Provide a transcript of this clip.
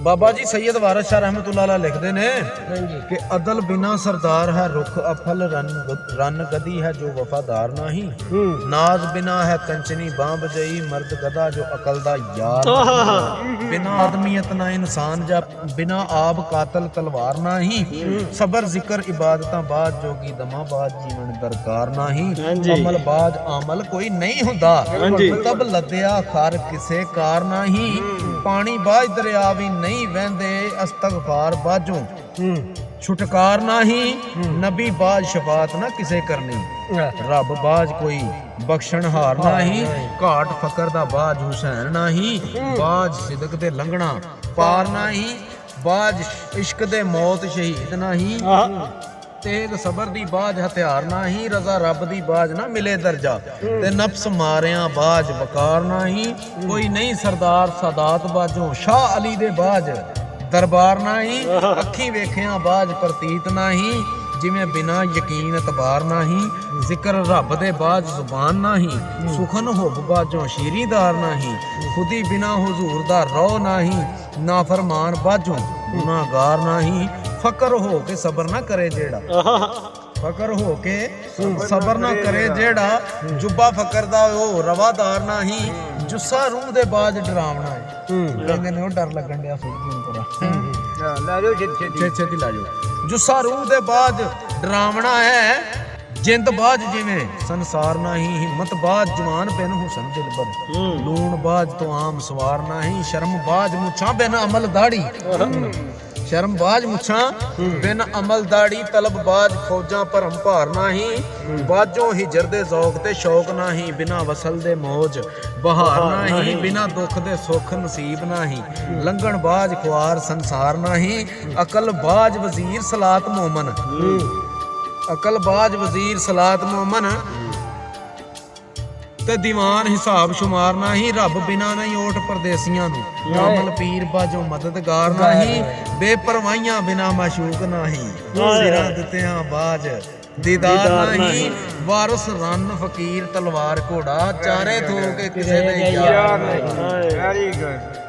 बाबा जी सैयद वारिस शाह रहमतुल्लाह अलैह लिखते ने कि अदल बिना सरदार है रुख अफल रन गदी है जो वफादार नहीं। नाज बिना है कंचनी बां बजई मर्द गदा जो अकल दा यार। बिना आदमियत ना इंसान जा बिना आब कातल तलवार नहीं। सबर जिक्र इबादतां बाद जोगी दमा बाद जीवन दरकार नहीं। अमल बाद अमल कोई नहीं हुंदा तब लद्या खर किसे कार नहीं। पानी बाज दरिया भी नहीं वहंदे अस्तगफार बाजों छुटकार नाही। नबी बाज शफात ना किसे करनी। रब बाज कोई बख्शण हार नाही। घाट फकर दा बाज हुसैन नाही। बाज सिदक दे लंघना पार नाही। बाज इश्क दे मौत शहीद नाही। तेग सबर दी बाज हथियार नाही। रजा रब दी बाज ना मिले दर्जा ते नफ्स मारिया बाज वकार नाही। कोई नहीं सरदार सादात बाजों शाह अली दे बाज दरबार नाही। अखी वेखिया बाज प्रतीत नाही जिवें बिना यकीन एतबार नाही। जिक्र रब दे बाज जुबान नाही। सुखन हुब बाजों शीरीदार नाही। खुदी बिना हुजूर दा रो नाही। नाफरमान बाजों गुनाहगार नाही। फकर हो के सबर ना करे जेड़ा फकर हो के सबर ना करे जेड़ा जुब्बा फकर दा ओ रवादार नाही। जुस्सा रूह दे बाज डरावना है कहंदे ने ओ डर लगन दिया सुन पूरा ला जो छेती ला जो। जुस्सा रूह दे बाज डरावना है जिंद बाज जिवें संसार नाही। हिम्मत बाज जवान बिन हुसन दिलबर। लून बाज तो आम सवार नाही। शर्म बाज मुछां बिन अमल दाढ़ी। शर्म बाज मुछां बिन अमल दाड़ी। तलब बाज फौजां भरम भार नाही। बाजों हिजर दे ज़ौक ते शौक नाही। बिना वसल दे मौज बहार नाही। बिना दुख दे सुख नसीब नाही। लंघन बाज ख्वार संसार नाही। अकल बाज वजीर सलात मोमन। अकल बाज वजीर सलात मोमन ते दीवान हिसाब शुमार नाही। रब बिना नहीं ओट परदेसियां नू। कामल पीर बाजों मददगार नाही। बेपरवाहियां बिना माशूक नाही। सिरां दित्तियां बाज दीदार नाही। वारस रन फकीर तलवार घोड़ा चारे थो के किसे दे यार नहीं। Very good.